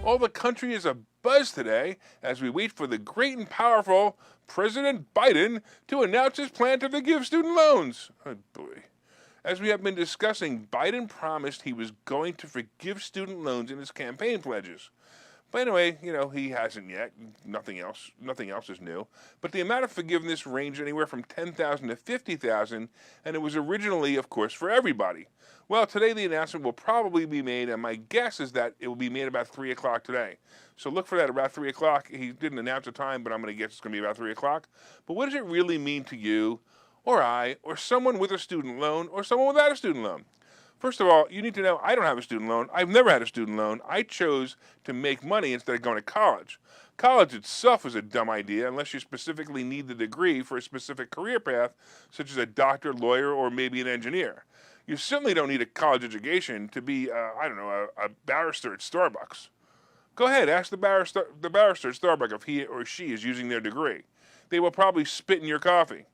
All the country is abuzz today as we wait for the great and powerful President Biden to announce his plan to forgive student loans. Oh boy. As we have been discussing, Biden promised he was going to forgive student loans in his campaign pledges. But anyway, he hasn't yet. Nothing else is new. But the amount of forgiveness ranged anywhere from $10,000 to $50,000, and it was originally, of course, for everybody. Well, today the announcement will probably be made, and my guess is that it will be made about 3 o'clock today. So look for that about 3 o'clock. He didn't announce a time, but I'm going to guess it's going to be about 3 o'clock. But what does it really mean to you, or I, or someone with a student loan, or someone without a student loan? First of all, you need to know I don't have a student loan. I've never had a student loan. I chose to make money instead of going to college. College itself is a dumb idea unless you specifically need the degree for a specific career path, such as a doctor, lawyer, or maybe an engineer. You certainly don't need a college education to be, a barrister at Starbucks. Go ahead, ask the barrister at Starbucks if he or she is using their degree. They will probably spit in your coffee.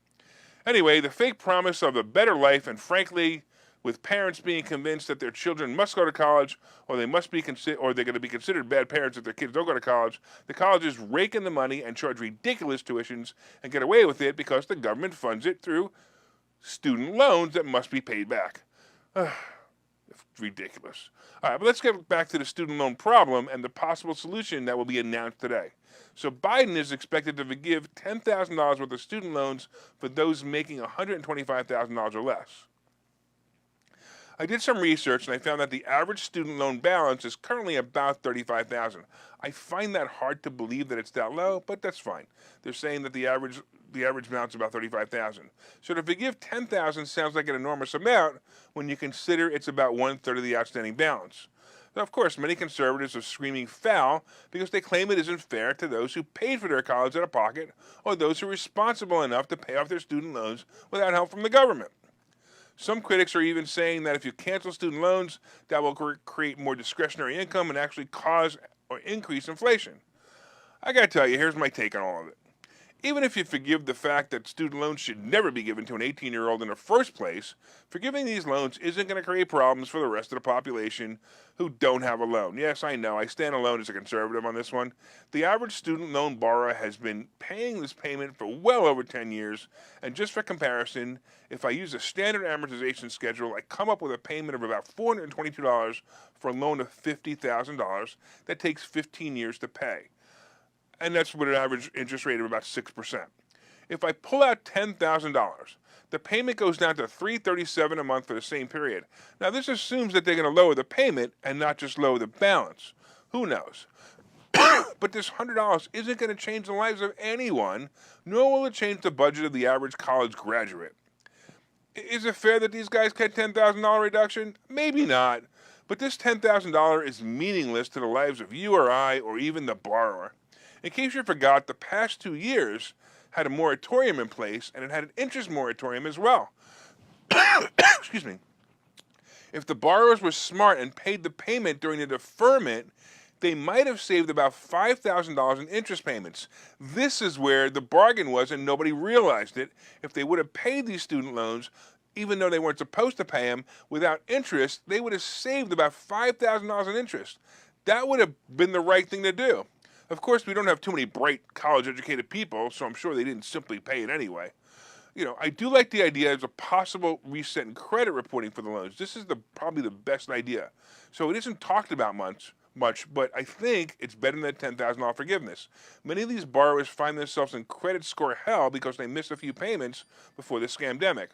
Anyway, the fake promise of a better life, and frankly, with parents being convinced that their children must go to college, or they're going to be considered bad parents if their kids don't go to college, the colleges rake in the money and charge ridiculous tuitions and get away with it because the government funds it through student loans that must be paid back. Ridiculous. All right, but let's get back to the student loan problem and the possible solution that will be announced today. So Biden is expected to forgive $10,000 worth of student loans for those making $125,000 or less. I did some research and I found that the average student loan balance is currently about $35,000. I find that hard to believe that it's that low, but that's fine. They're saying that the average balance is about $35,000. So to forgive $10,000 sounds like an enormous amount when you consider it's about 1/3 of the outstanding balance. Now, of course, many conservatives are screaming foul because they claim it isn't fair to those who paid for their college out of pocket or those who are responsible enough to pay off their student loans without help from the government. Some critics are even saying that if you cancel student loans, that will create more discretionary income and actually cause or increase inflation. I gotta tell you, here's my take on all of it. Even if you forgive the fact that student loans should never be given to an 18-year-old in the first place, forgiving these loans isn't going to create problems for the rest of the population who don't have a loan. Yes, I know, I stand alone as a conservative on this one. The average student loan borrower has been paying this payment for well over 10 years, and just for comparison, if I use a standard amortization schedule, I come up with a payment of about $422 for a loan of $50,000 that takes 15 years to pay. And that's with an average interest rate of about 6%. If I pull out $10,000, the payment goes down to $337 a month for the same period. Now, this assumes that they're going to lower the payment and not just lower the balance. Who knows? But this $100 isn't going to change the lives of anyone, nor will it change the budget of the average college graduate. Is it fair that these guys get $10,000 reduction? Maybe not. But this $10,000 is meaningless to the lives of you or I or even the borrower. In case you forgot, the past 2 years had a moratorium in place, and it had an interest moratorium as well. Excuse me. If the borrowers were smart and paid the payment during the deferment, they might have saved about $5,000 in interest payments. This is where the bargain was, and nobody realized it. If they would have paid these student loans, even though they weren't supposed to pay them, without interest, they would have saved about $5,000 in interest. That would have been the right thing to do. Of course, we don't have too many bright, college-educated people, so I'm sure they didn't simply pay it anyway. I do like the idea of a possible reset in credit reporting for the loans. This is probably the best idea. So it isn't talked about much, but I think it's better than $10,000 forgiveness. Many of these borrowers find themselves in credit score hell because they missed a few payments before the scamdemic.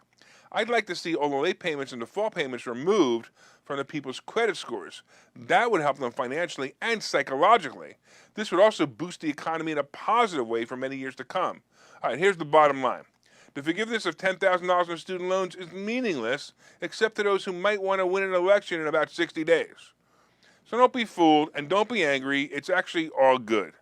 I'd like to see all the late payments and default payments removed from the people's credit scores. That would help them financially and psychologically. This would also boost the economy in a positive way for many years to come. All right, here's the bottom line. The forgiveness of $10,000 in student loans is meaningless, except to those who might want to win an election in about 60 days. So don't be fooled and don't be angry. It's actually all good.